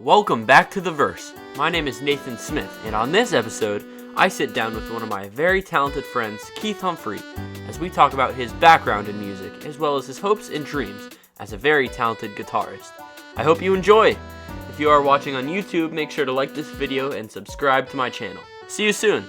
Welcome back to The Verse. My name is Nathan Smith, and on this episode, I sit down with one of my very talented friends, Keith Humphrey, as we talk about his background in music, as well as his hopes and dreams as a very talented guitarist. I hope you enjoy! If you are watching on YouTube, make sure to like this video and subscribe to my channel. See you soon!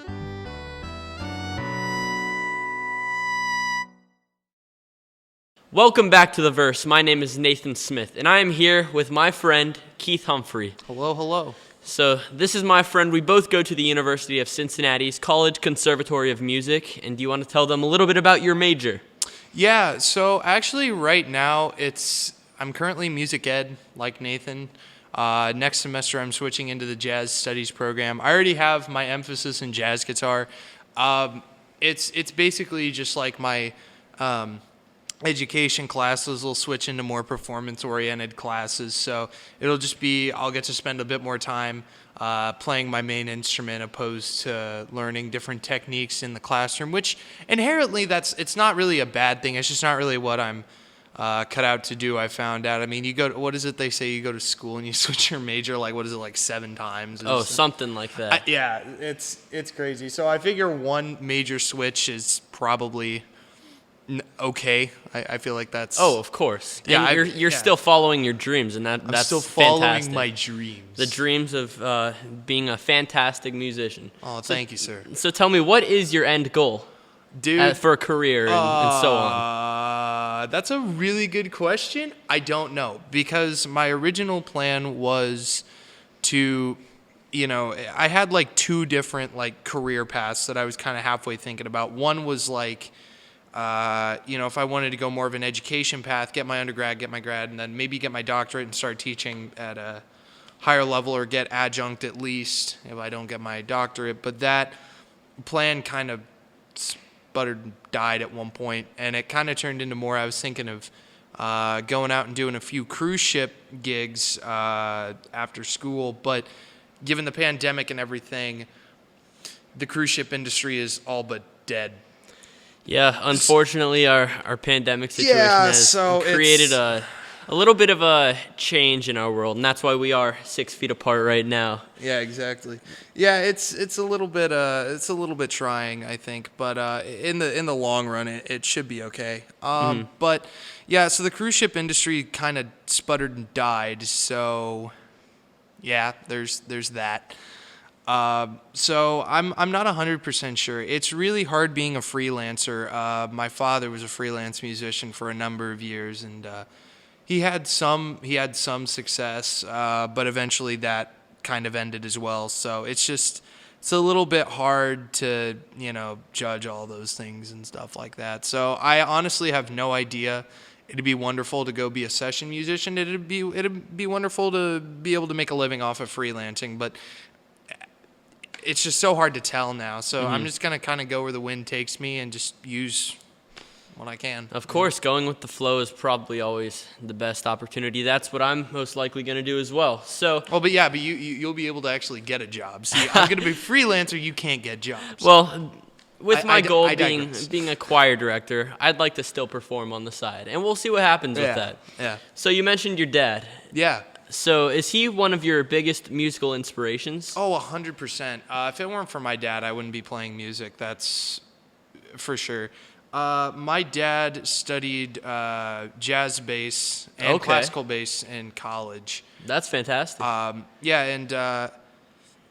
Welcome back to The Verse. My name is Nathan Smith, and I am here with my friend, Keith Humphrey. Hello, hello. So, this is my friend. We both go to the University of Cincinnati's College Conservatory of Music, and do you want to tell them a little bit about your major? Yeah, so actually right now I'm currently music ed, like Nathan. Next semester I'm switching into the jazz studies program. I already have my emphasis in jazz guitar. It's basically just like my education classes will switch into more performance-oriented classes. So it'll just be, I'll get to spend a bit more time playing my main instrument opposed to learning different techniques in the classroom, which inherently it's not really a bad thing. It's just not really what I'm cut out to do, I found out. I mean, what is it they say? You go to school and you switch your major, like, what is it, like 7 times? Oh, something like that. Yeah, it's crazy. So I figure one major switch is probably okay. I feel like that's... Oh, of course. Yeah, and you're still following your dreams, and that's I'm still following fantastic. my dreams. The dreams of being a fantastic musician. Oh, thank you, sir. So tell me, what is your end goal? Dude, For a career and so on? That's a really good question. I don't know, because my original plan was to, I had like 2 different like career paths that I was kind of halfway thinking about. One was like, if I wanted to go more of an education path, get my undergrad, get my grad, and then maybe get my doctorate and start teaching at a higher level, or get adjunct at least if I don't get my doctorate. But that plan kind of sputtered and died at one point, and it kind of turned into more, I was thinking of going out and doing a few cruise ship gigs after school. But given the pandemic and everything, the cruise ship industry is all but dead. Yeah, unfortunately, our pandemic situation has created a little bit of a change in our world, and that's why we are 6 feet apart right now. Yeah, exactly. Yeah, it's a little bit trying, I think, but in the long run, it should be okay. But yeah, so the cruise ship industry kind of sputtered and died. So yeah, there's that. So I'm not 100% sure. It's really hard being a freelancer. My father was a freelance musician for a number of years, and he had some success, but eventually that kind of ended as well. So it's a little bit hard to, judge all those things and stuff like that. So I honestly have no idea. It'd be wonderful to go be a session musician. It'd be wonderful to be able to make a living off of freelancing, but it's just so hard to tell now. So I'm just going to kind of go where the wind takes me and just use what I can. Of course, going with the flow is probably always the best opportunity. That's what I'm most likely going to do as well. So, but you'll be able to actually get a job. See, I'm going to be a freelancer. You can't get jobs. Well, with my goal being a choir director, I'd like to still perform on the side, and we'll see what happens with that. Yeah. So you mentioned your dad. Yeah. So is he one of your biggest musical inspirations? Oh, 100%. If it weren't for my dad, I wouldn't be playing music. That's for sure. My dad studied jazz bass and classical bass in college. That's fantastic.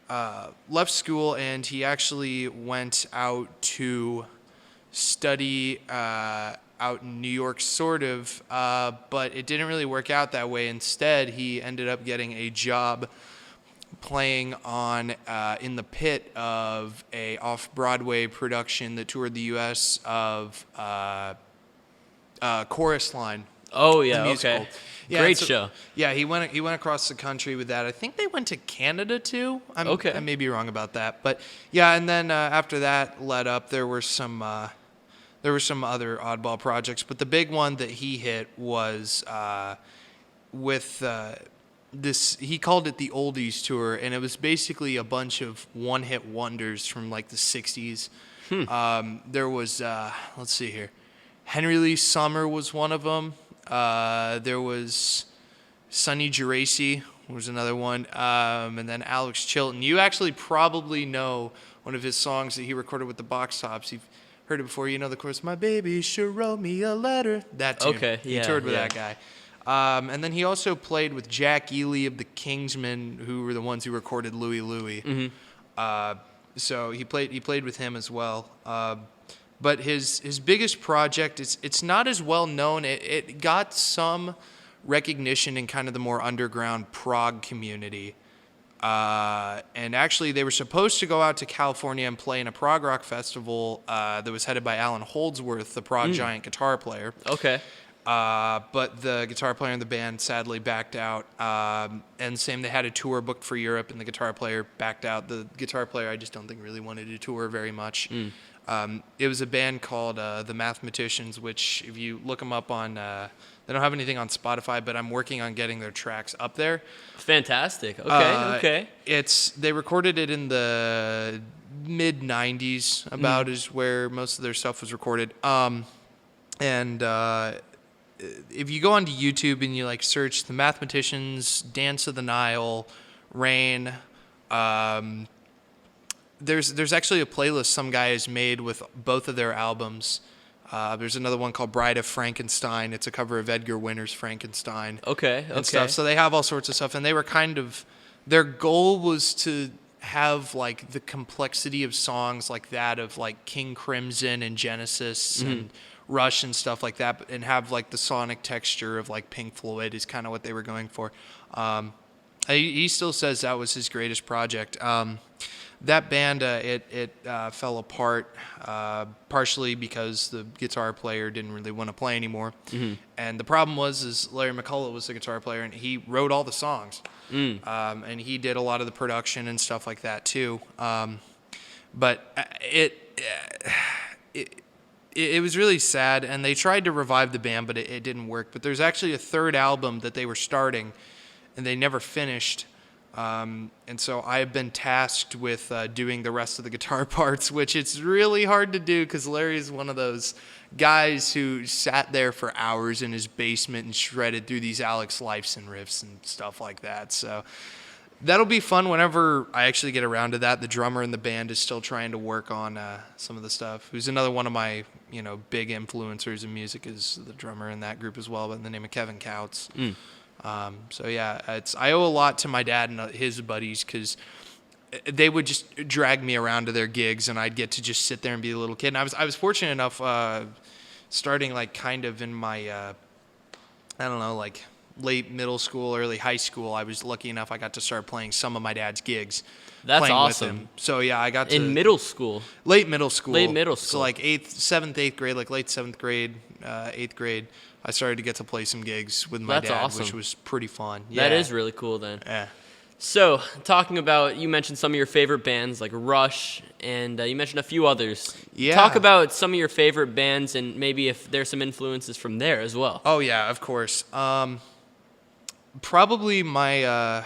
Left school, and he actually went out to study out in New York, sort of, but it didn't really work out that way. Instead, he ended up getting a job playing on in the pit of a off-Broadway production that toured the U.S. of Chorus Line. Oh yeah, the musical. okay. Yeah, Great show. Yeah, he went across the country with that. I think they went to Canada too. I may be wrong about that, but yeah. And then after that led up, there were some other oddball projects, but the big one that he hit was with this. He called it the Oldies Tour, and it was basically a bunch of one-hit wonders from like the '60s. There was let's see here, Henry Lee Summer was one of them. There was Sonny Geraci was another one. And then Alex Chilton. You actually probably know one of his songs that he recorded with the Box Tops. You've heard it before. You know the chorus, "My baby sure wrote me a letter." That tune. Okay, He yeah, toured with yeah. that guy. And then he also played with Jack Ely of the Kingsmen, who were the ones who recorded Louie Louie. So he played with him as well. But his biggest project, it's not as well known. It got some recognition in kind of the more underground prog community. And actually, they were supposed to go out to California and play in a prog rock festival that was headed by Alan Holdsworth, the prog giant guitar player. Okay. But the guitar player in the band sadly backed out. And same, they had a tour booked for Europe, and the guitar player backed out. The guitar player, I just don't think really wanted to tour very much. It was a band called The Mathematicians, which if you look them up on, they don't have anything on Spotify, but I'm working on getting their tracks up there. Fantastic. Okay. They recorded it in the mid '90s, about is where most of their stuff was recorded. If you go onto YouTube and you like search The Mathematicians, Dance of the Nile, Rain, there's actually a playlist some guy has made with both of their albums. There's another one called Bride of Frankenstein. It's a cover of Edgar Winter's Frankenstein. Okay. And stuff. So they have all sorts of stuff, and they were their goal was to have like the complexity of songs like that of like King Crimson and Genesis and Rush and stuff like that, and have like the sonic texture of like Pink Floyd is kind of what they were going for. He still says that was his greatest project. That band, it fell apart partially because the guitar player didn't really want to play anymore. And the problem is Larry McCullough was the guitar player, and he wrote all the songs. And he did a lot of the production and stuff like that too. But it was really sad, and they tried to revive the band, but it didn't work. But there's actually a third album that they were starting, and they never finished. And so I have been tasked with doing the rest of the guitar parts, which it's really hard to do because Larry is one of those guys who sat there for hours in his basement and shredded through these Alex Lifeson riffs and stuff like that. So that'll be fun whenever I actually get around to that. The drummer in the band is still trying to work on some of the stuff. Who's another one of my big influencers in music is the drummer in that group as well, by the name of Kevin Couts. So yeah, I owe a lot to my dad and his buddies because they would just drag me around to their gigs, and I'd get to just sit there and be a little kid. And I was fortunate enough, starting like kind of in my, I don't know, like late middle school, early high school. I was lucky enough I got to start playing some of my dad's gigs. That's awesome. With him. So yeah, I got to in middle school. Late middle school. So like late 7th, 8th grade, like late 7th grade, 8th grade. I started to get to play some gigs with my dad, awesome. which was pretty fun. That is really cool then. Yeah. So, talking about, you mentioned some of your favorite bands like Rush, and you mentioned a few others. Yeah. Talk about some of your favorite bands and maybe if there's some influences from there as well. Oh, yeah, of course. Probably my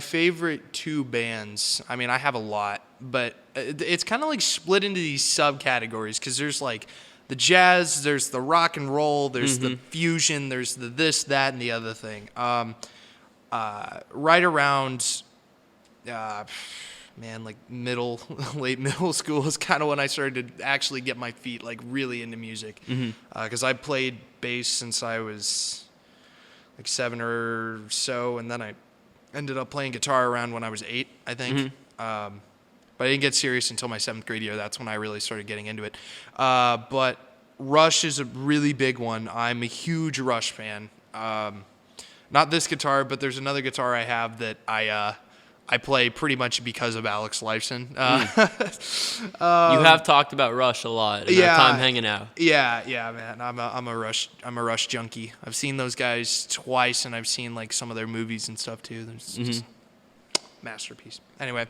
favorite two bands, I mean, I have a lot, but it's kind of like split into these subcategories because there's like the jazz, there's the rock and roll, there's the fusion, there's the this, that, and the other thing. Right around, like late middle school is kind of when I started to actually get my feet like really into music. Because I played bass since I was like 7 or so, and then I ended up playing guitar around when I was 8, I think. But I didn't get serious until my 7th grade year. That's when I really started getting into it. But Rush is a really big one. I'm a huge Rush fan. Not this guitar, but there's another guitar I have that I play pretty much because of Alex Lifeson. You have talked about Rush a lot in our time hanging out. Yeah, man. I'm a Rush junkie. I've seen those guys twice, and I've seen like some of their movies and stuff too. There's just masterpiece. Anyway,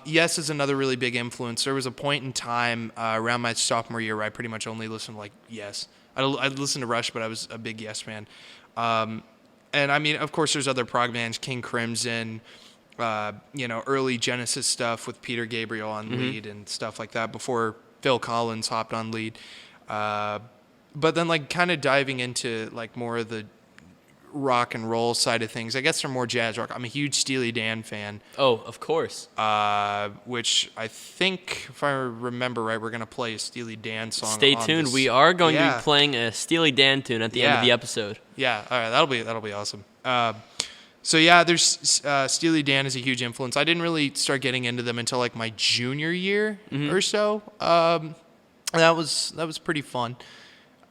Yes is another really big influence. There was a point in time around my sophomore year where I pretty much only listened to like Yes. I'd listen to Rush, but I was a big Yes fan. And I mean, of course, there's other prog bands, King Crimson, early Genesis stuff with Peter Gabriel on lead and stuff like that before Phil Collins hopped on lead. But then like kind of diving into like more of the rock and roll side of things. I guess they're more jazz rock. I'm a huge Steely Dan fan. Oh, of course. Which I think, if I remember right, we're going to play a Steely Dan song. Stay tuned. We are going to be playing a Steely Dan tune at the end of the episode. Yeah, all right, that'll be awesome. So yeah, there's Steely Dan is a huge influence. I didn't really start getting into them until like my junior year or so. That was pretty fun.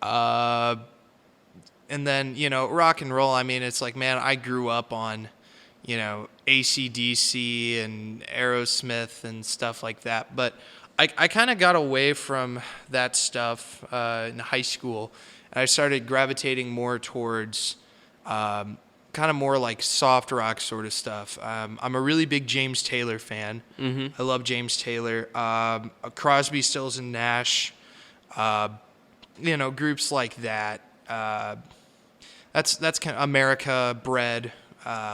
And then, rock and roll, I mean, it's like, man, I grew up on, AC/DC and Aerosmith and stuff like that. But I kind of got away from that stuff in high school. And I started gravitating more towards kind of more like soft rock sort of stuff. I'm a really big James Taylor fan. Mm-hmm. I love James Taylor. Crosby, Stills, and Nash, groups like that. That's kind of America, Bread,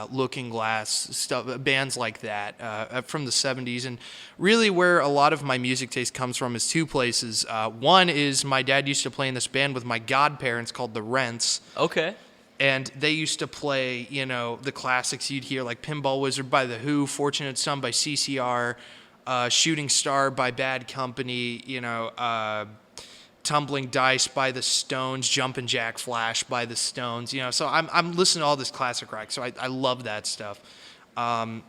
Looking Glass, stuff, bands like that from the 70s. And really where a lot of my music taste comes from is two places. One is my dad used to play in this band with my godparents called the Rents. Okay. And they used to play, the classics you'd hear, like Pinball Wizard by The Who, Fortunate Son by CCR, Shooting Star by Bad Company, Tumbling Dice by the Stones, Jumpin' Jack Flash by the Stones, so I'm listening to all this classic rock, so I love that stuff. And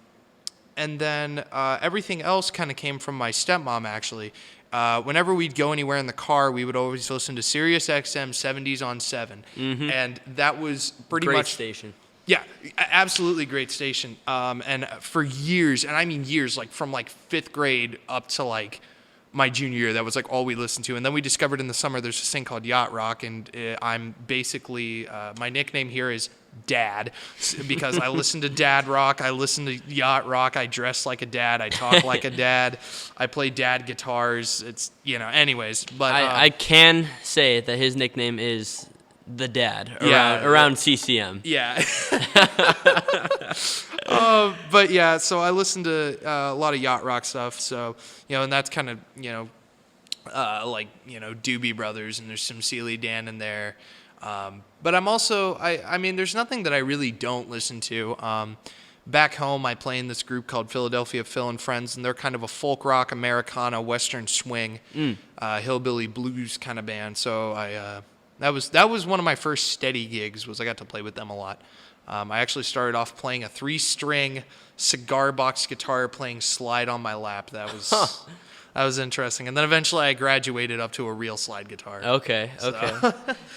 then everything else kind of came from my stepmom, actually. Whenever we'd go anywhere in the car, we would always listen to Sirius XM 70s on 7. Mm-hmm. And that was pretty much... Great station. Yeah, absolutely great station. And for years, and I mean years, like from like 5th grade up to like my junior year, that was like all we listened to. And then we discovered in the summer there's this thing called yacht rock, and I'm basically my nickname here is Dad, because I listen to dad rock, I listen to yacht rock, I dress like a dad, I talk like a dad, I play dad guitars. It's anyways, but I can say that his nickname is the Dad around CCM. Yeah. But yeah, so I listen to a lot of yacht rock stuff. So and that's kind of like Doobie Brothers, and there's some Steely Dan in there. But I'm also I mean there's nothing that I really don't listen to. Back home, I play in this group called Philadelphia Phil and Friends, and they're kind of a folk rock, Americana, Western swing, hillbilly blues kind of band. So that was one of my first steady gigs. I got to play with them a lot. I actually started off playing a 3-string cigar box guitar, playing slide on my lap. That was interesting. And then eventually I graduated up to a real slide guitar. Okay.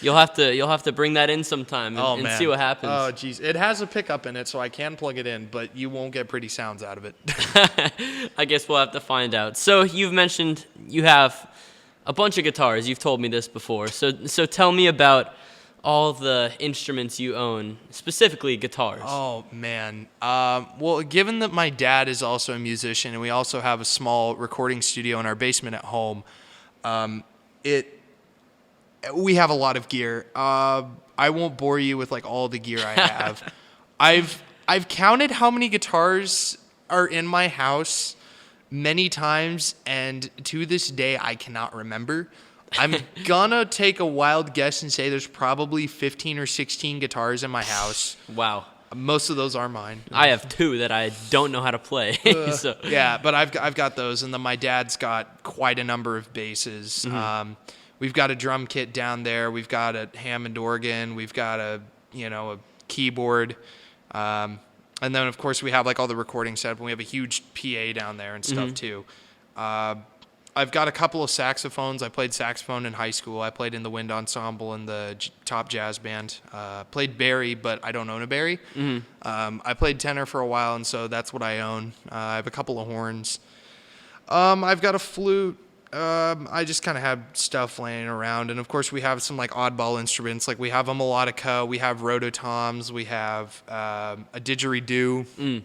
You'll have to bring that in sometime and see what happens. Oh, geez. It has a pickup in it, so I can plug it in, but you won't get pretty sounds out of it. I guess we'll have to find out. So you've mentioned you have a bunch of guitars. You've told me this before. So tell me about all the instruments you own, specifically guitars. Oh, man. Well, given that my dad is also a musician and we also have a small recording studio in our basement at home, we have a lot of gear. I won't bore you with like all the gear I have. I've counted how many guitars are in my house many times, and to this day I cannot remember. I'm gonna take a wild guess and say there's probably 15 or 16 guitars in my house. Wow. Most of those are mine. I have 2 that I don't know how to play. So. Yeah, but I've got those, and then my dad's got quite a number of basses. Mm-hmm. We've got a drum kit down there. We've got a Hammond organ. We've got a keyboard. And then, of course, we have like all the recording setup, and we have a huge PA down there and stuff too. I've got a couple of saxophones. I played saxophone in high school. I played in the wind ensemble and the top jazz band. Played Barry, but I don't own a Barry. Mm-hmm. I played tenor for a while, and so that's what I own. I have a couple of horns. I've got a flute. I just kind of have stuff laying around. And, of course, we have some, like, oddball instruments. Like, we have a melodica. We have rototoms. We have a didgeridoo.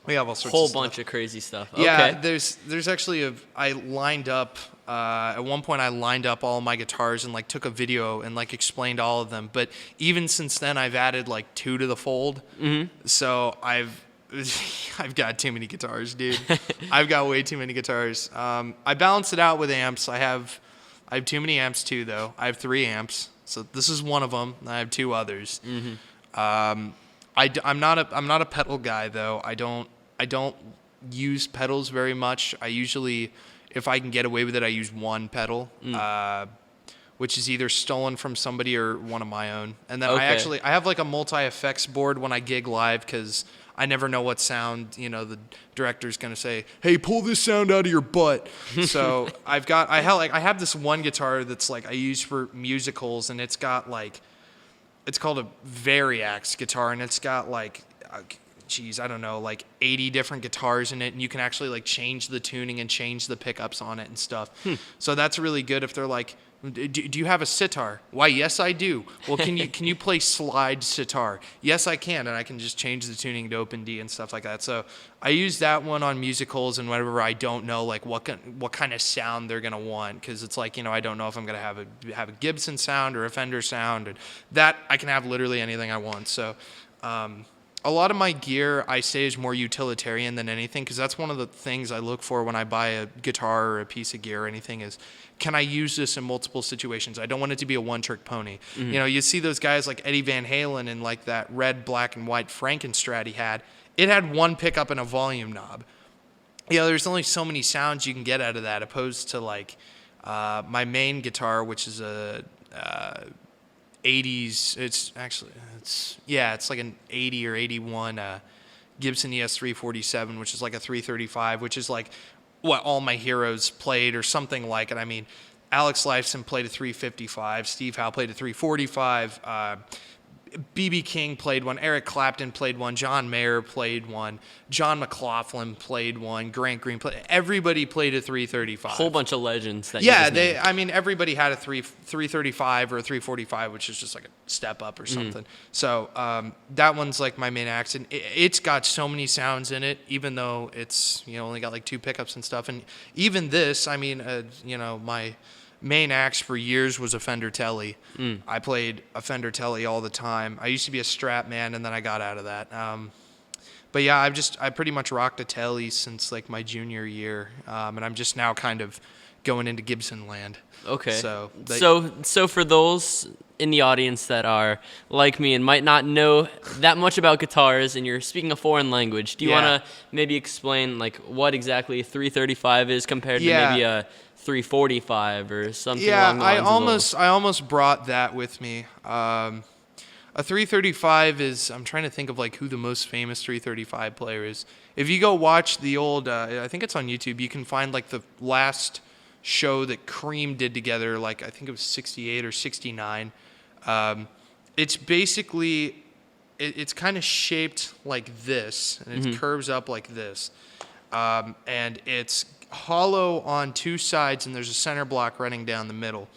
We have all sorts of stuff. Whole bunch of crazy stuff. Yeah, okay. there's actually I lined up at one point I lined up all my guitars and like took a video and like explained all of them. But even since then I've added like 2 to the fold. Mm-hmm. So I've got too many guitars, dude. I've got way too many guitars. I balance it out with amps. I have too many amps too, though. I have 3 amps. So this is one of them. I have 2 others. Mm-hmm. I'm not a pedal guy though. I don't use pedals very much. I usually, if I can get away with it, I use one pedal, which is either stolen from somebody or one of my own. And then Okay. I have like a multi-effects board when I gig live because I never know what sound, the director's gonna say, "Hey, pull this sound out of your butt." So I have this one guitar that's like I use for musicals, and it's got like, it's called a Variax guitar, and it's got like, I don't know, like 80 different guitars in it, and you can actually like change the tuning and change the pickups on it and stuff. So that's really good if they're like, do you have a sitar? Why, yes, I do. Well, can you play slide sitar? Yes, I can, and I can just change the tuning to open D and stuff like that. So I use that one on musicals and whenever I don't know like what kind of sound they're gonna want, because it's like, I don't know if I'm gonna have a Gibson sound or a Fender sound, and that I can have literally anything I want. So a lot of my gear I say is more utilitarian than anything, because that's one of the things I look for when I buy a guitar or a piece of gear or anything is, can I use this in multiple situations? I don't want it to be a one-trick pony. You see those guys like Eddie Van Halen and like that red, black, and white Frankenstrat he had. It had one pickup and a volume knob. There's only so many sounds you can get out of that, opposed to like my main guitar, which is a 80s. It's like an 80 or 81 Gibson ES347, which is like a 335, which is like what all my heroes played or something like it. I mean, Alex Lifeson played a 355, Steve Howe played a 345, B.B. King played one, Eric Clapton played one, John Mayer played one, John McLaughlin played one, Grant Green played. Everybody played a 335. Whole bunch of legends that you just named. I mean, everybody had a 335 or a 345, which is just like a step up or something. So that one's like my main axe, and it's got so many sounds in it, even though it's only got like two pickups and stuff. And even this, I mean, my main axe for years was a Fender Tele. I played a Fender Tele all the time. I used to be a Strat man, and then I got out of that. But yeah, I pretty much rocked a Tele since like my junior year, and I'm just now kind of going into Gibson land. Okay. So for those in the audience that are like me and might not know that much about guitars, and you're speaking a foreign language, do you want to maybe explain like what exactly a 335 is compared to maybe a 345 or something along the lines I almost brought that with me. A 335 is, I'm trying to think of like who the most famous 335 player is. If you go watch the old, I think it's on YouTube, you can find like the last show that Cream did together, like I think it was 68 or 69. It's basically, it's kind of shaped like this, and it curves up like this. And it's hollow on two sides, and there's a center block running down the middle.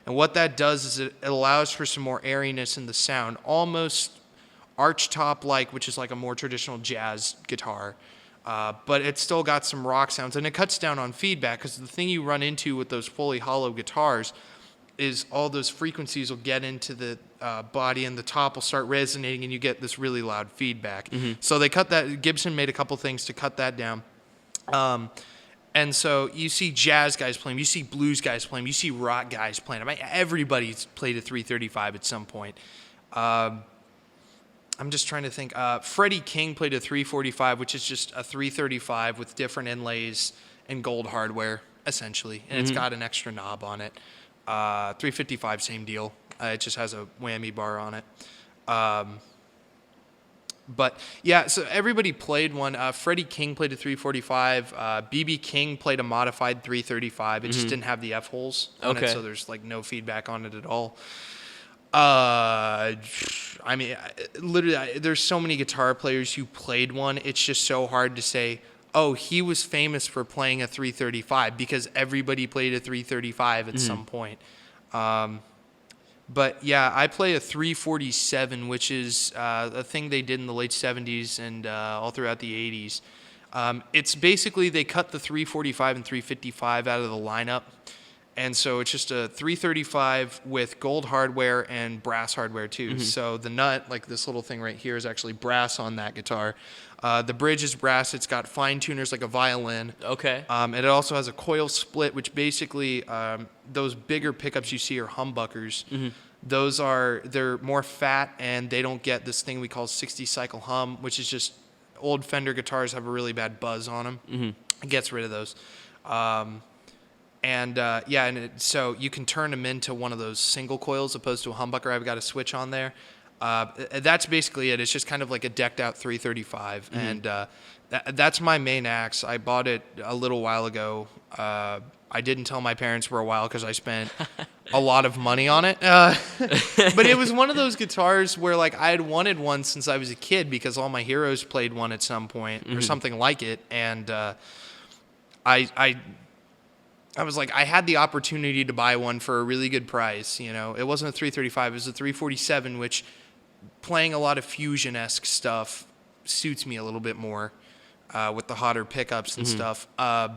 And what that does is it allows for some more airiness in the sound, almost archtop-like, which is like a more traditional jazz guitar. But it's still got some rock sounds, and it cuts down on feedback, because the thing you run into with those fully hollow guitars is all those frequencies will get into the body, and the top will start resonating, and you get this really loud feedback. So they cut that. Gibson made a couple things to cut that down. And so you see jazz guys playing, you see blues guys playing, you see rock guys playing. I mean, everybody's played a 335 at some point. I'm just trying to think. Freddie King played a 345, which is just a 335 with different inlays and gold hardware, essentially. And it's got an extra knob on it. 355, same deal. It just has a whammy bar on it. But yeah, so everybody played one. Freddie King played a 345. B.B. King played a modified 335. It just didn't have the F holes on it, so there's like no feedback on it at all. I mean, literally, there's so many guitar players who played one. It's just so hard to say, oh, he was famous for playing a 335, because everybody played a 335 at some point. But yeah, I play a 347, which is a thing they did in the late 70s and all throughout the 80s. It's basically they cut the 345 and 355 out of the lineup. And so it's just a 335 with gold hardware and brass hardware too. So the nut, like this little thing right here, is actually brass on that guitar. The bridge is brass. It's got fine tuners like a violin. Okay. And it also has a coil split, which basically those bigger pickups you see are humbuckers. they're more fat, and they don't get this thing we call 60 cycle hum, which is just old Fender guitars have a really bad buzz on them. It gets rid of those. So you can turn them into one of those single coils opposed to a humbucker. I've got a switch on there. That's basically it. It's just kind of like a decked out 335, and that's my main axe. I bought it a little while ago. I didn't tell my parents for a while because I spent a lot of money on it. But it was one of those guitars where like I had wanted one since I was a kid because all my heroes played one at some point or something like it, and I was like, I had the opportunity to buy one for a really good price. You know, it wasn't a 335, it was a 347, which playing a lot of fusion-esque stuff suits me a little bit more with the hotter pickups and stuff. I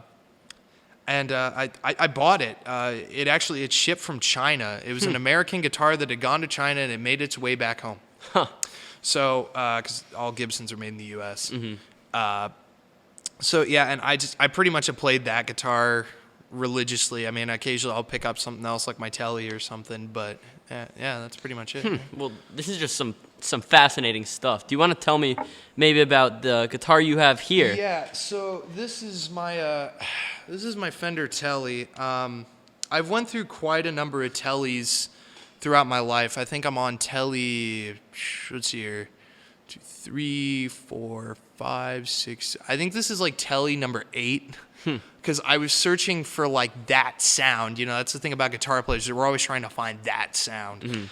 bought it. It shipped from China. It was an American guitar that had gone to China and it made its way back home. So, because all Gibsons are made in the U.S. So yeah, and I pretty much have played that guitar religiously. I mean, occasionally I'll pick up something else like my Telly or something, but yeah, that's pretty much it. Well, this is just some fascinating stuff. Do you want to tell me maybe about the guitar you have here? Yeah, so this is my Fender Telly. I've went through quite a number of Tellys throughout my life. I think I'm on Telly, let's see here, 2, 3, 4, 5, 6. I think this is like Telly number 8. Because I was searching for like that sound. You know, that's the thing about guitar players. We're always trying to find that sound.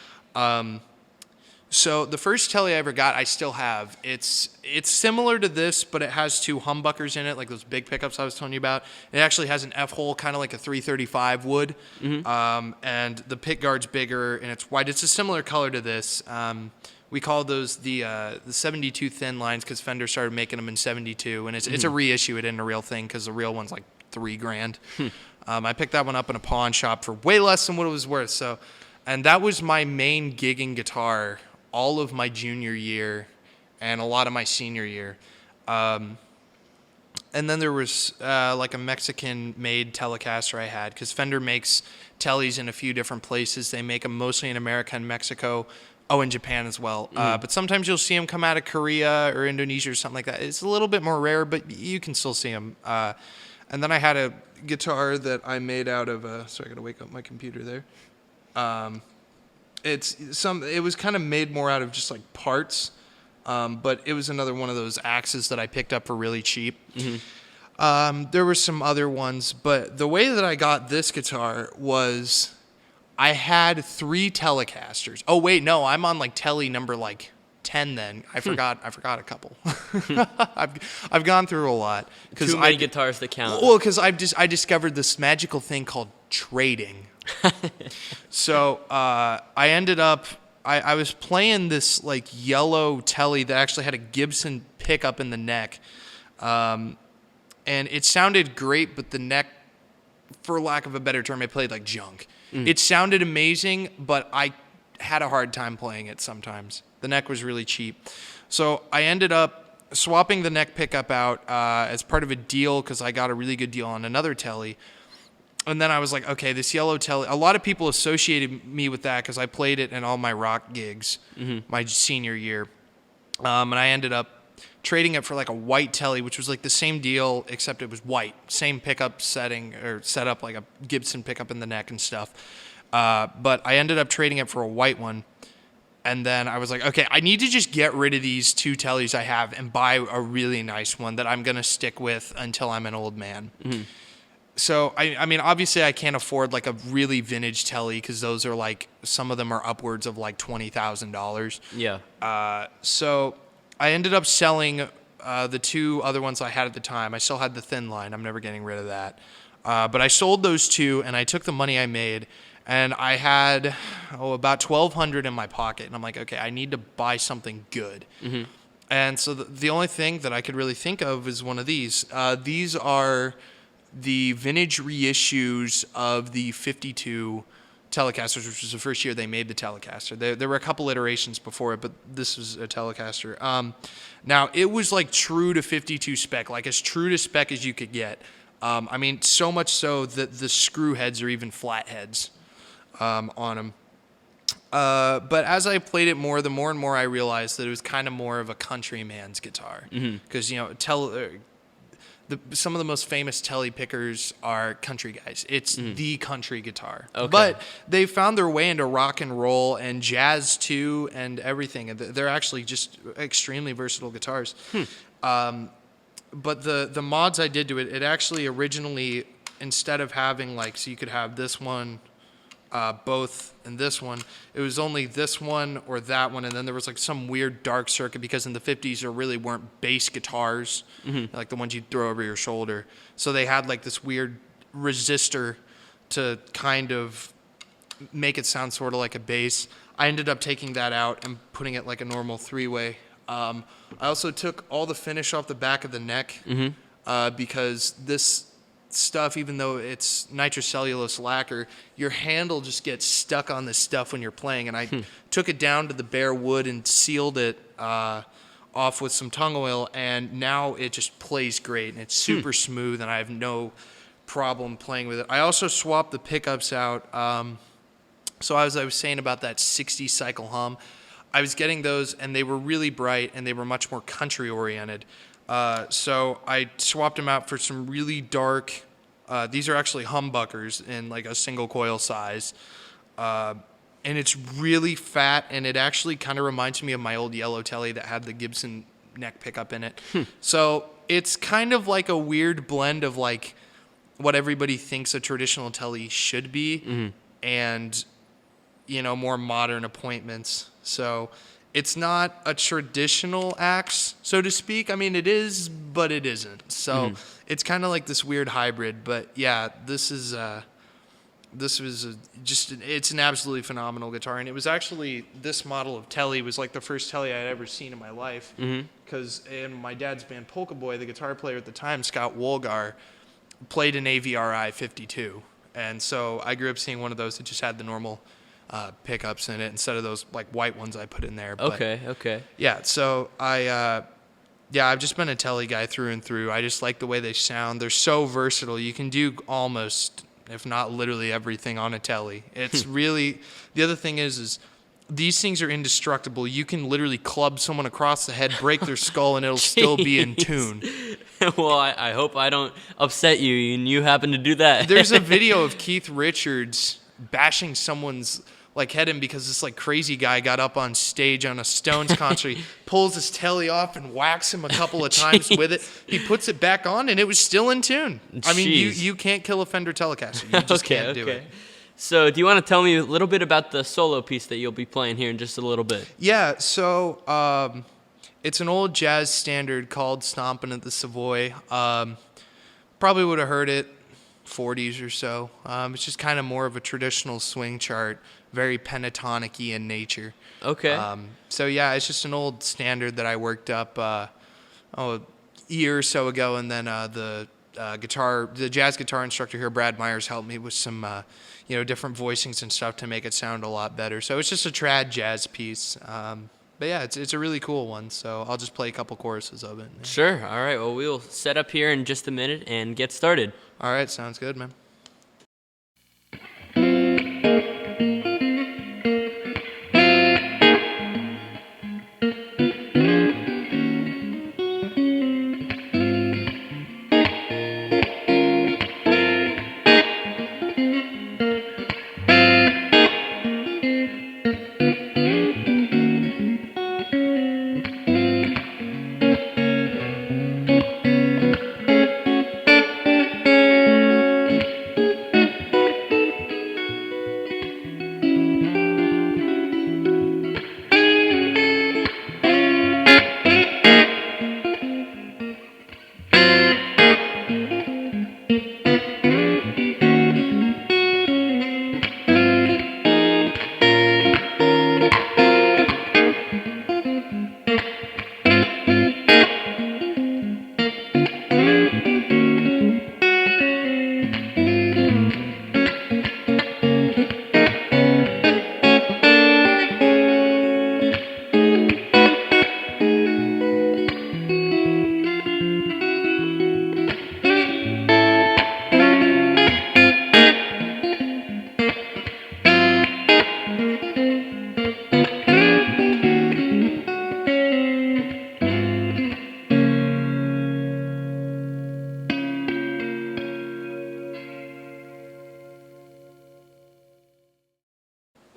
So the first Telly I ever got, I still have. It's similar to this, but it has 2 humbuckers in it, like those big pickups I was telling you about. It actually has an F-hole, kind of like a 335 would. And the pick guard's bigger, and it's wide. It's a similar color to this. We call those the 72 thin lines because Fender started making them in 72, and it's a reissue. It isn't a real thing because the real one's like $3,000. I picked that one up in a pawn shop for way less than what it was worth. So, and that was my main gigging guitar all of my junior year and a lot of my senior year. And then there was like a Mexican-made Telecaster I had because Fender makes Tellys in a few different places. They make them mostly in America and Mexico. Oh, in Japan as well. But sometimes you'll see them come out of Korea or Indonesia or something like that. It's a little bit more rare, but you can still see them. And then I had a guitar that I made out of. Sorry, I got to wake up my computer there. It was kind of made more out of just like parts, but it was another one of those axes that I picked up for really cheap. There were some other ones, but the way that I got this guitar was I had 3 Telecasters. Oh wait, no, I'm on like Telly number like 10 then. I forgot a couple. I've gone through a lot Too many guitars to count. Well, because I discovered this magical thing called trading. So I ended up I was playing this like yellow Telly that actually had a Gibson pickup in the neck, and it sounded great, but the neck, for lack of a better term, it played like junk. It sounded amazing, but I had a hard time playing it sometimes. The neck was really cheap. So I ended up swapping the neck pickup out as part of a deal because I got a really good deal on another Telly. And then I was like, okay, this yellow Telly. A lot of people associated me with that because I played it in all my rock gigs my senior year. And I ended up trading it for like a white Telly, which was like the same deal, except it was white. Same pickup setting or setup, like a Gibson pickup in the neck and stuff. But I ended up trading it for a white one. And then I was like, okay, I need to just get rid of these 2 Tellys I have and buy a really nice one that I'm going to stick with until I'm an old man. So, I mean, obviously I can't afford like a really vintage Telly because those are like, some of them are upwards of like $20,000. Yeah. So I ended up selling the 2 other ones I had at the time. I still had the thin line. I'm never getting rid of that. But I sold those 2 and I took the money I made and I had about $1,200 in my pocket. And I'm like, okay, I need to buy something good. And so the only thing that I could really think of is one of these. These are the vintage reissues of the 52 Telecasters, which was the first year they made the Telecaster. There were a couple iterations before it, but this was a Telecaster. Now, it was like true to 52 spec, like as true to spec as you could get. I mean, so much so that the screw heads are even flat heads on them. But as I played it more, the more and more I realized that it was kind of more of a countryman's guitar. Because, some of the most famous telly pickers are country guys. It's the country guitar. Okay. But they found their way into rock and roll and jazz too and everything. And they're actually just extremely versatile guitars. But the mods I did to it, it actually originally, instead of having so you could have this one, both and this one, it was only this one or that one, and then there was some weird dark circuit because in the 50s there really weren't bass guitars like the ones you'd throw over your shoulder. So they had this weird resistor to kind of make it sound sort of like a bass. I ended up taking that out and putting it like a normal three-way. I also took all the finish off the back of the neck because this stuff, even though it's nitrocellulose lacquer, your handle just gets stuck on this stuff when you're playing. And I took it down to the bare wood and sealed it off with some tung oil, and now it just plays great, and it's super smooth, and I have no problem playing with it. I also swapped the pickups out. So as I was saying about that 60 cycle hum, I was getting those, and they were really bright, and they were much more country oriented. So I swapped them out for some really dark, these are actually humbuckers in a single coil size. And it's really fat, and it actually kind of reminds me of my old yellow telly that had the Gibson neck pickup in it. So it's kind of like a weird blend of what everybody thinks a traditional telly should be and, more modern appointments. So it's not a traditional axe, so to speak. I mean, it is, but it isn't. So it's kind of like this weird hybrid. But yeah, it's an absolutely phenomenal guitar. And it was actually, this model of telly was the first telly I'd ever seen in my life. Because in my dad's band Polka Boy, the guitar player at the time, Scott Wolgar, played an AVRI 52. And so I grew up seeing one of those that just had the normal pickups in it instead of those white ones I put in there. But, Okay. Yeah, so I've just been a telly guy through and through. I just like the way they sound. They're so versatile. You can do almost, if not literally, everything on a telly. It's really, the other thing is these things are indestructible. You can literally club someone across the head, break their skull, and it'll still be in tune. Well, I hope I don't upset you and you happen to do that. There's a video of Keith Richards bashing someone's head in because this crazy guy got up on stage on a Stones concert. He pulls his telly off and whacks him a couple of times with it. He puts it back on and it was still in tune. I mean, you can't kill a Fender Telecaster. You just can't do it. So do you want to tell me a little bit about the solo piece that you'll be playing here in just a little bit? Yeah, so it's an old jazz standard called Stompin' at the Savoy. Probably would have heard it 40s or so. It's just kind of more of a traditional swing chart, very pentatonic-y in nature. Okay. So yeah, it's just an old standard that I worked up a year or so ago, and then the jazz guitar instructor here, Brad Myers, helped me with some different voicings and stuff to make it sound a lot better. So it's just a trad jazz piece. But yeah, it's a really cool one. So I'll just play a couple choruses of it. Sure. All right. Well, we'll set up here in just a minute and get started. All right. Sounds good, man.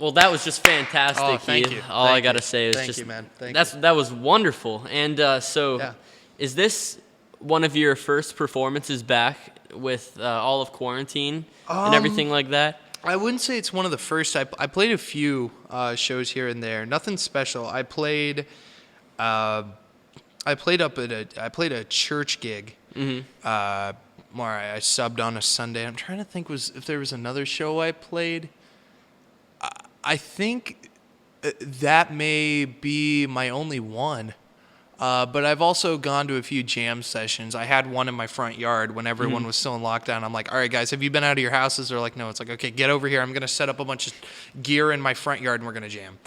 Well, that was just fantastic, Oh, thank Keith. you. All Thank I gotta you. say is Thank just you, man. Thank that was wonderful. And Yeah. is this one of your first performances back with all of quarantine and everything like that? I wouldn't say it's one of the first. I played a few shows here and there. Nothing special. I played a church gig. Where I subbed on a Sunday. I'm trying to think if there was another show I played. I think that may be my only one. But I've also gone to a few jam sessions. I had one in my front yard when everyone was still in lockdown. I'm like, all right, guys, have you been out of your houses? They're like, no. It's like, okay, get over here. I'm going to set up a bunch of gear in my front yard, and we're going to jam.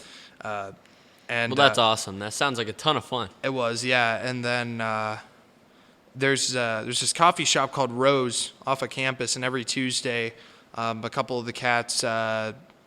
Well, that's awesome. That sounds like a ton of fun. It was, yeah. And then there's this coffee shop called Rose off of campus, and every Tuesday, a couple of the cats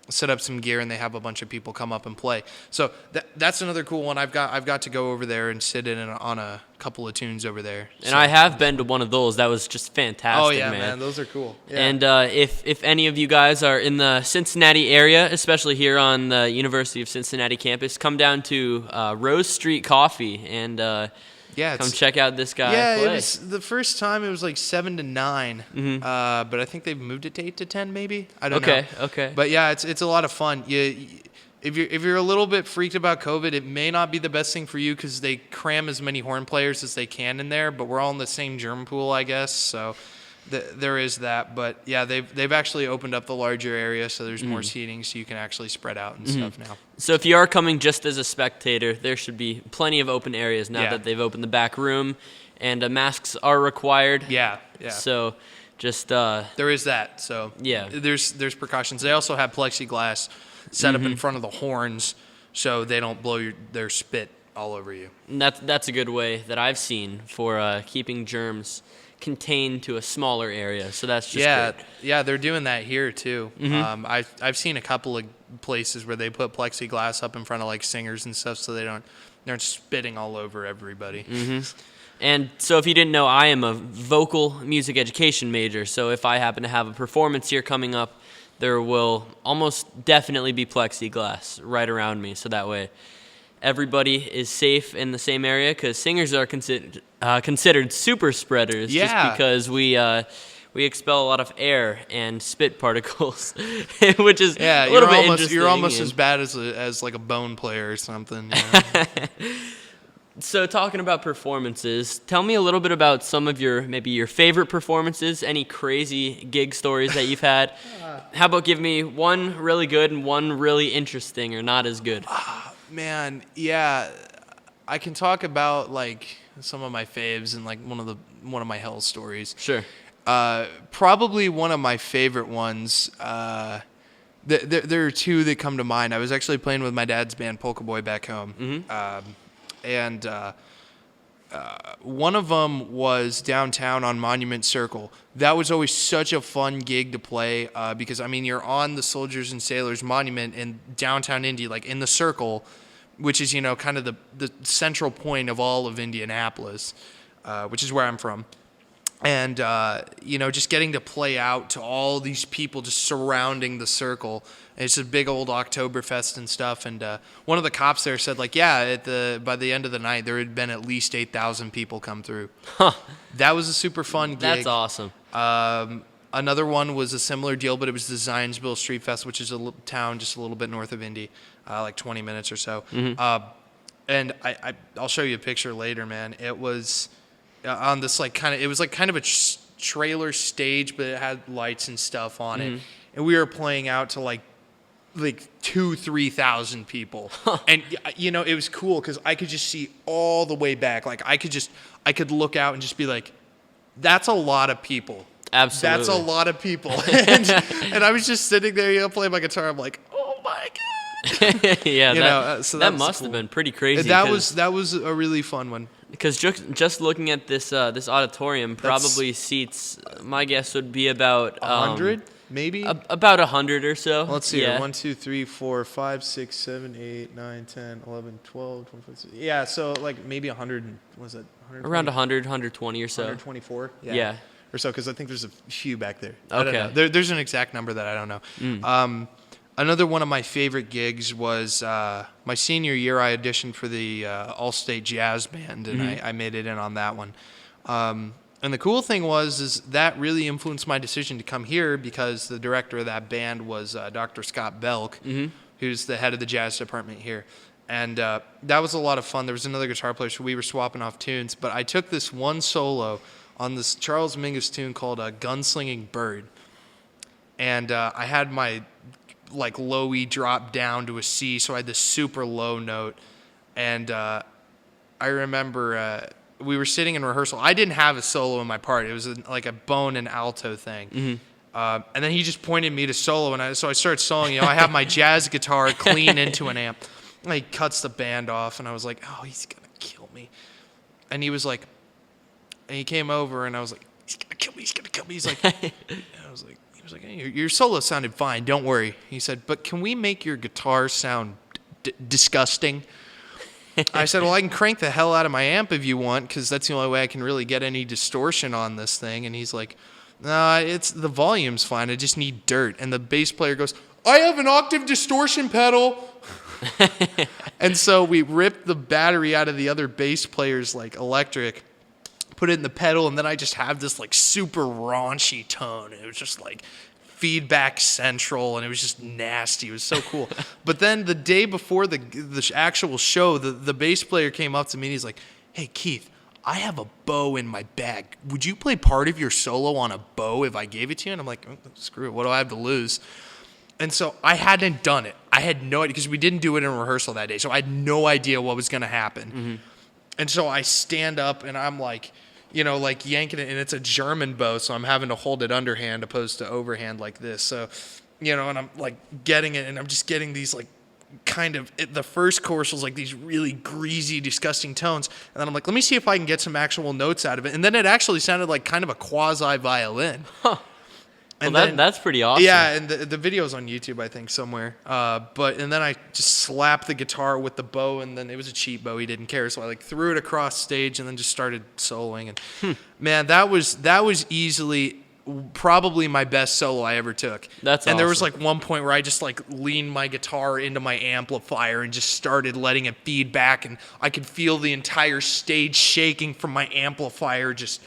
set up some gear, and they have a bunch of people come up and play. So that's another cool one. I've got to go over there and sit in on a couple of tunes over there. And I have been to one of those. That was just fantastic, Oh yeah, man. those are cool. Yeah. And if any of you guys are in the Cincinnati area, especially here on the University of Cincinnati campus, come down to Rose Street Coffee and come check out this guy play. It was the first time. It was like 7 to 9, but I think they've moved it to 8 to 10, maybe. I don't know. Okay. But yeah, it's a lot of fun. If you're a little bit freaked about COVID, it may not be the best thing for you because they cram as many horn players as they can in there. But we're all in the same germ pool, I guess. So there is that. But yeah, they've actually opened up the larger area, so there's more seating, so you can actually spread out and stuff now. So if you are coming just as a spectator, there should be plenty of open areas now that they've opened the back room, and masks are required. Yeah. So just there is that. So yeah, there's precautions. They also have plexiglass set up in front of the horns, so they don't blow their spit all over you. And that's a good way that I've seen for keeping germs contained to a smaller area. So that's just great. Yeah, they're doing that here too. I've seen a couple of places where they put plexiglass up in front of like singers and stuff, so they aren't spitting all over everybody. And so if you didn't know, I am a vocal music education major. So if I happen to have a performance here coming up, there will almost definitely be plexiglass right around me. So that way everybody is safe in the same area, because singers are considered super spreaders just because we expel a lot of air and spit particles, which is a little bit interesting. You're almost as bad as like a bone player or something. You know? So talking about performances, tell me a little bit about some of your favorite performances, any crazy gig stories that you've had. How about give me one really good and one really interesting or not as good? Man, yeah, I can talk about like some of my faves and like one of my hell stories. Sure. Probably one of my favorite ones. There are two that come to mind. I was actually playing with my dad's band, Polka Boy, back home. And one of them was downtown on Monument Circle. That was always such a fun gig to play because, I mean, you're on the Soldiers and Sailors Monument in downtown Indy, like in the circle, which is, kind of the central point of all of Indianapolis, which is where I'm from. And, just getting to play out to all these people just surrounding the circle. And it's a big old Oktoberfest and stuff. And one of the cops there said, like, by the end of the night, there had been at least 8,000 people come through. Huh. That was a super fun gig. That's awesome. Another one was a similar deal, but it was the Zionsville Street Fest, which is a town just a little bit north of Indy, like 20 minutes or so. And I'll show you a picture later, man. It was on this it was kind of a trailer stage, but it had lights and stuff on it. And we were playing out to like 2,000-3,000 people. And it was cool because I could just see all the way back. Like I could look out and just be like, that's a lot of people. Absolutely. That's a lot of people. and I was just sitting there, playing my guitar. I'm like, oh my God. Yeah, so that must have been pretty crazy. That was a really fun one. Because just looking at this auditorium probably seats, my guess would be about 100, maybe about 100 or so. Let's see. Yeah. 1, 2, 3, 4, 5, 6, 7, 8, 9, 10, 11, 12, 25. Yeah, so like maybe 100. Was it 100? Around 100, 120 or so. 124. Yeah. Or so, because I think there's a few back there. Okay. I don't know. There's an exact number that I don't know. Another one of my favorite gigs was my senior year. I auditioned for the All-State Jazz Band, and I made it in on that one. And the cool thing is that really influenced my decision to come here because the director of that band was Dr. Scott Belk, who's the head of the jazz department here. And that was a lot of fun. There was another guitar player, so we were swapping off tunes. But I took this one solo on this Charles Mingus tune called Gunslinging Bird. And I had my low E drop down to a C, so I had this super low note. And I remember we were sitting in rehearsal. I didn't have a solo in my part. It was like a bone and alto thing. And then he just pointed me to solo, and so I started soloing. I have my jazz guitar clean into an amp. And he cuts the band off, and I was like, oh, he's going to kill me. And he was like, and he came over, and I was like, he's going to kill me, he's going to kill me. He's like, he was like, hey, your solo sounded fine, don't worry. He said, but can we make your guitar sound disgusting? I said, well, I can crank the hell out of my amp if you want, because that's the only way I can really get any distortion on this thing. And he's like, nah, the volume's fine, I just need dirt. And the bass player goes, I have an octave distortion pedal. And so we ripped the battery out of the other bass player's electric, put it in the pedal, and then I just have this super raunchy tone. It was just feedback central, and it was just nasty. It was so cool. But then the day before the actual show, the bass player came up to me and he's like, hey, Keith, I have a bow in my bag. Would you play part of your solo on a bow if I gave it to you? And I'm like, oh, screw it. What do I have to lose? And so I hadn't done it. I had no idea, because we didn't do it in rehearsal that day. So I had no idea what was going to happen. And so I stand up, and I'm yanking it, and it's a German bow, so I'm having to hold it underhand opposed to overhand like this. So, and I'm getting it, and I'm just getting these the first chorus was these really greasy, disgusting tones. And then I'm like, let me see if I can get some actual notes out of it. And then it actually sounded like kind of a quasi violin. Huh. And well, that's pretty awesome. Yeah, and the video's on YouTube, I think, somewhere. And then I just slapped the guitar with the bow, and then it was a cheap bow. He didn't care, so I threw it across stage, and then just started soloing. And man, that was easily probably my best solo I ever took. That's and awesome. There was one point where I just leaned my guitar into my amplifier and just started letting it feed back, and I could feel the entire stage shaking from my amplifier just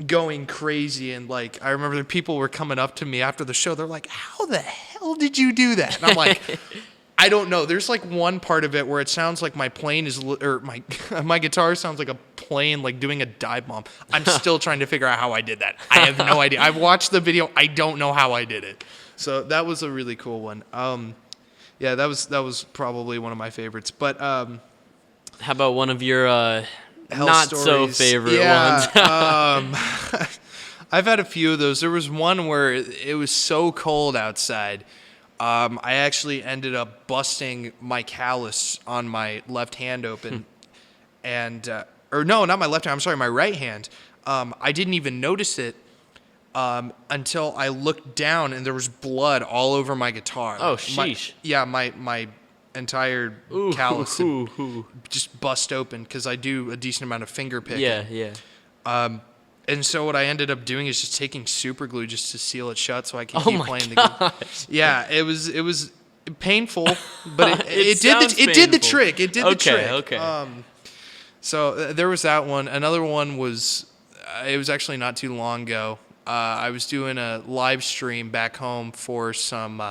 going crazy. And I remember the people were coming up to me after the show. They're like, how the hell did you do that? And I'm like, I don't know. There's one part of it where it sounds like my plane is, or my guitar sounds like a plane doing a dive bomb. I'm still trying to figure out how I did that. I have no idea. I've watched the video. I don't know how I did it. So that was a really cool one. Yeah, that was probably one of my favorites. But how about one of your Hell not stories. So favorite ones? I've had a few of those. There was one where it was so cold outside. I actually ended up busting my callus on my left hand open. And, or no, not my left hand. I'm sorry, my right hand. I didn't even notice it until I looked down and there was blood all over my guitar. Oh, sheesh. My entire callus just bust open because I do a decent amount of finger picking. Yeah. And so what I ended up doing is just taking super glue just to seal it shut so I can keep playing the game. Yeah, it was painful, but it did the trick. It did the trick. Okay. So there was that one. Another one was it was actually not too long ago. I was doing a live stream back home for some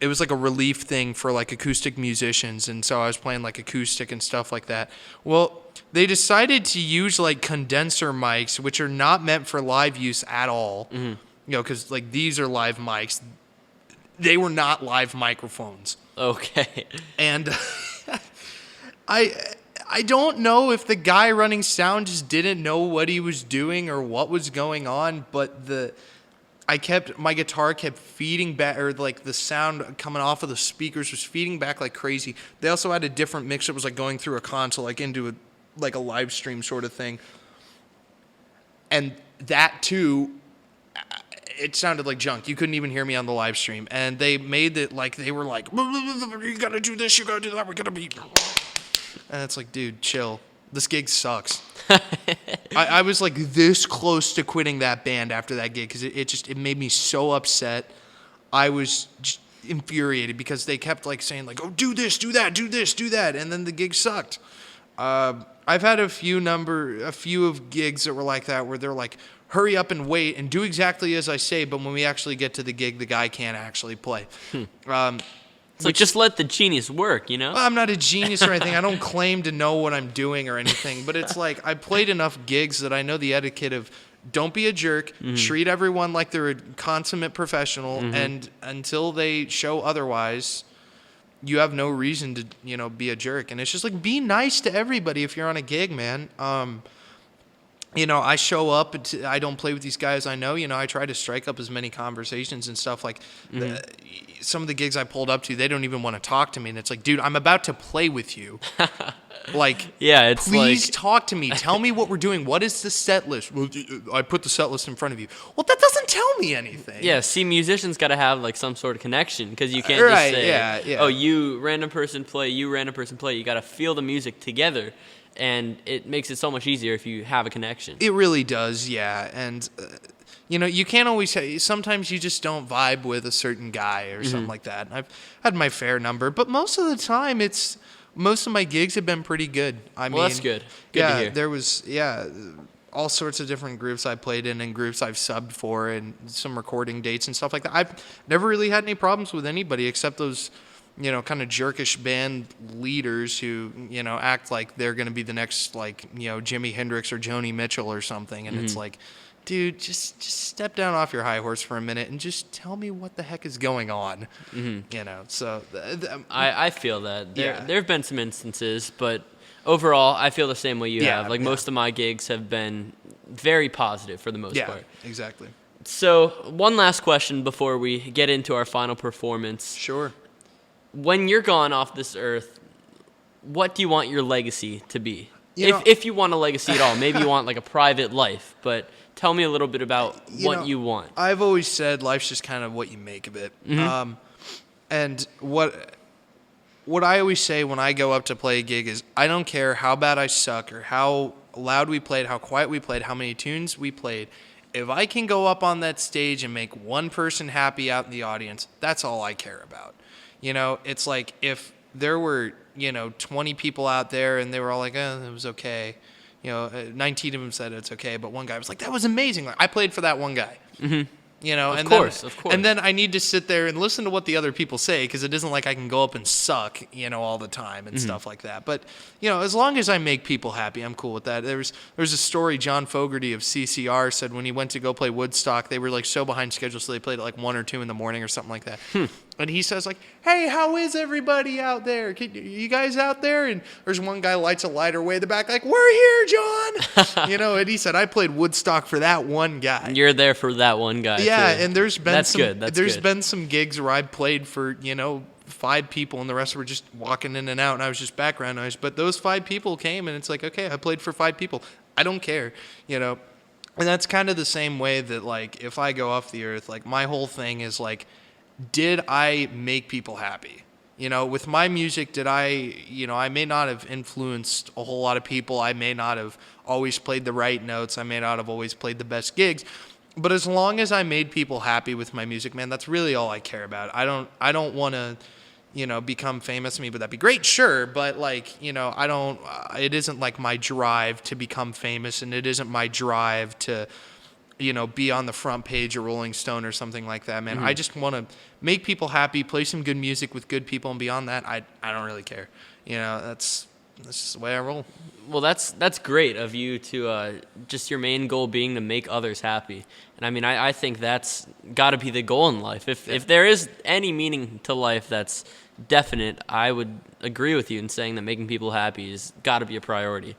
it was a relief thing for acoustic musicians, and so I was playing acoustic and stuff like that. Well, they decided to use condenser mics, which are not meant for live use at all. Mm-hmm. Because these are live mics. They were not live microphones. Okay. And I don't know if the guy running sound just didn't know what he was doing or what was going on, but my guitar kept feeding back, or the sound coming off of the speakers was feeding back like crazy. They also had a different mix that was going through a console, into a live stream sort of thing. And that too, it sounded like junk. You couldn't even hear me on the live stream. And they made it they were you gotta do this, you gotta do that, we're gonna be. And it's dude, chill. This gig sucks. I was this close to quitting that band after that gig because it made me so upset. I was infuriated because they kept like saying like, oh, do this, do that, do this, do that, and then the gig sucked. I've had a few of gigs that were like that where they're like, hurry up and wait and do exactly as I say, but when we actually get to the gig, the guy can't actually play. It's like, just let the genius work, you know? I'm not a genius or anything. I don't claim to know what I'm doing or anything, but it's like I played enough gigs that I know the etiquette of don't be a jerk, treat everyone like they're a consummate professional, and until they show otherwise, you have no reason to, be a jerk. And it's just like, be nice to everybody if you're on a gig, man. I show up, I don't play with these guys I know. I try to strike up as many conversations and stuff. Like, some of the gigs I pulled up to, they don't even want to talk to me. And it's like, dude, I'm about to play with you. Like, yeah, it's please like... talk to me. Tell me what we're doing. What is the set list? Well, I put the set list in front of you. Well, that doesn't tell me anything. Yeah, see, musicians got to have, like, some sort of connection, because you can't just say, oh, you random person play, you random person play. You got to feel the music together. And it makes it so much easier if you have a connection. It really does, yeah. And, you can't always say, sometimes you just don't vibe with a certain guy or something like that. And I've had my fair number, but most of the time most of my gigs have been pretty good. Well, that's good. Good to hear. There was, all sorts of different groups I played in and groups I've subbed for and some recording dates and stuff like that. I've never really had any problems with anybody except those... kind of jerkish band leaders who, act like they're going to be the next, like, Jimi Hendrix or Joni Mitchell or something. And it's like, dude, just step down off your high horse for a minute and just tell me what the heck is going on. So I feel that. There have been some instances, but overall, I feel the same way you have. Like, most of my gigs have been very positive for the most part. Yeah, exactly. So, one last question before we get into our final performance. Sure. When you're gone off this earth, what do you want your legacy to be? If you want a legacy at all, maybe you want like a private life, but tell me a little bit about what you want. I've always said life's just kind of what you make of it. And what I always say when I go up to play a gig is I don't care how bad I suck or how loud we played, how quiet we played, how many tunes we played. If I can go up on that stage and make one person happy out in the audience, that's all I care about. It's like if there were, 20 people out there and they were all like, it was okay. 19 of them said it's okay, but one guy was like, that was amazing. Like, I played for that one guy. Of course. And then I need to sit there and listen to what the other people say because it isn't like I can go up and suck, all the time and stuff like that. But, as long as I make people happy, I'm cool with that. There's a story John Fogerty of CCR said when he went to go play Woodstock, they were like so behind schedule, so they played at like 1 or 2 in the morning or something like that. And he says like, hey, how is everybody out there? You guys out there? And there's one guy lights a lighter way in the back like, we're here, John. And he said, I played Woodstock for that one guy. You're there for that one guy. Yeah, too. and there's been That's been some gigs where I played for, 5 people and the rest were just walking in and out and I was just background noise. But those 5 people came and it's like, okay, I played for 5 people. I don't care, And that's kind of the same way that like if I go off the earth, like my whole thing is like, did I make people happy? With my music, did I may not have influenced a whole lot of people. I may not have always played the right notes. I may not have always played the best gigs. But as long as I made people happy with my music, man, that's really all I care about. I don't want to, become famous. I mean, would that be great? Sure. But like, I don't, it isn't like my drive to become famous and it isn't my drive to, be on the front page of Rolling Stone or something like that, man. I just want to make people happy, play some good music with good people, and beyond that, I don't really care. That's just the way I roll. Well, that's great of you to just your main goal being to make others happy. And I mean, I think that's got to be the goal in life. If there is any meaning to life that's definite, I would agree with you in saying that making people happy has got to be a priority.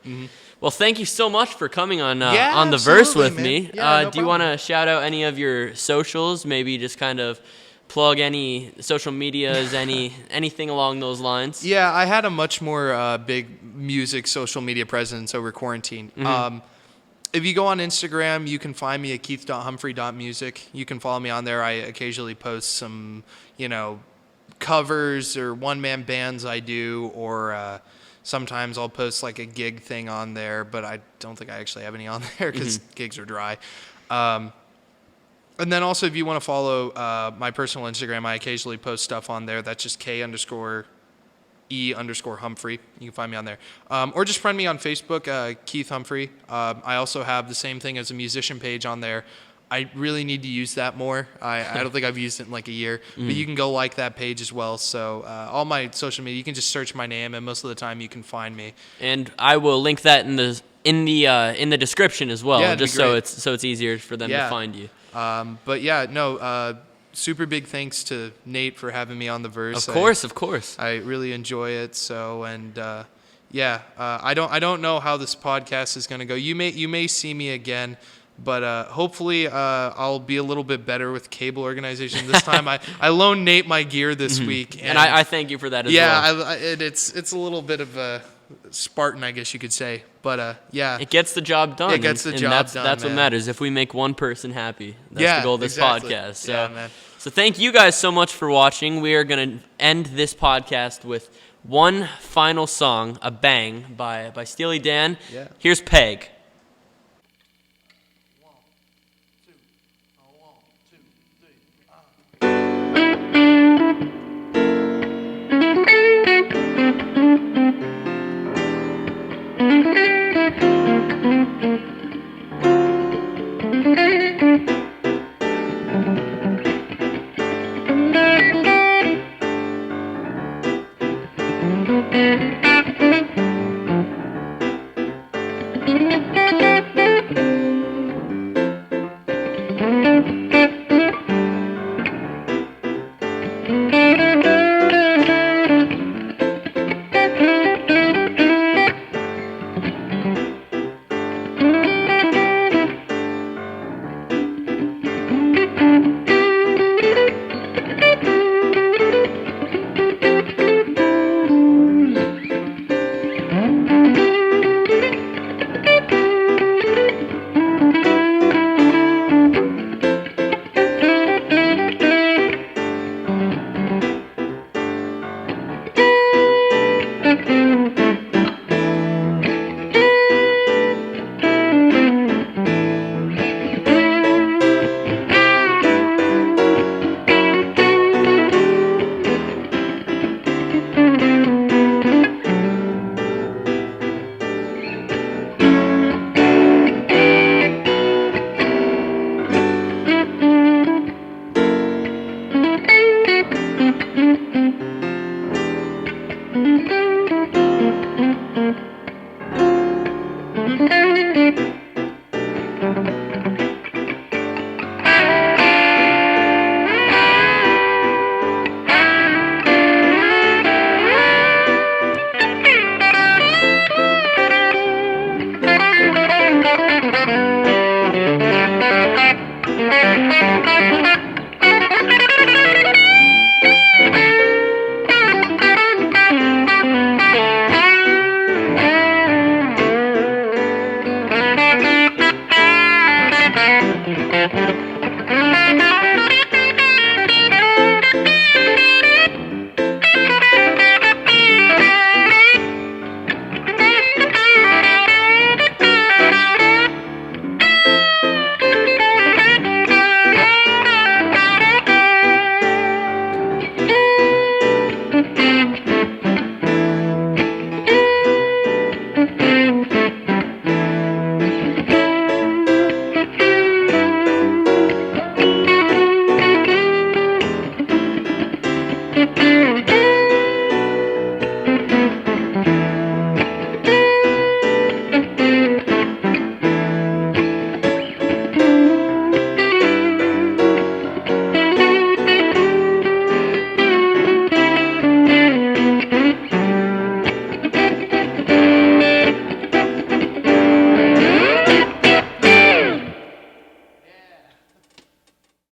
Well, thank you so much for coming on the verse with me. Yeah, do you want to shout out any of your socials? Maybe just kind of plug any social medias, anything along those lines? Yeah, I had a much more big music social media presence over quarantine. If you go on Instagram, you can find me at keith.humphrey.music. You can follow me on there. I occasionally post some, covers or one-man bands I do, or sometimes I'll post like a gig thing on there, but I don't think I actually have any on there because gigs are dry. And then also, if you want to follow my personal Instagram, I occasionally post stuff on there. That's just K_E_Humphrey. You can find me on there. Or just friend me on Facebook, Keith Humphrey. I also have the same thing as a musician page on there. I really need to use that more. I don't think I've used it in like a year. But you can go like that page as well. So all my social media, you can just search my name, and most of the time you can find me. And I will link that in the description as well, Yeah, just so it's easier for them to find you. But yeah, no. Super big thanks to Nate for having me on the verse. Of course. I really enjoy it. So I don't know how this podcast is going to go. You may see me again. But hopefully I'll be a little bit better with cable organization this time. I loaned Nate my gear this week. And I thank you for that as well. Yeah, it's a little bit of a Spartan, I guess you could say. But yeah. It gets the job done. It gets the job done, That's man. what matters. If we make one person happy, that's the goal of this podcast. So, yeah, man. So thank you guys so much for watching. We are going to end this podcast with one final song, A Bang, by Steely Dan. Yeah. Here's Peg.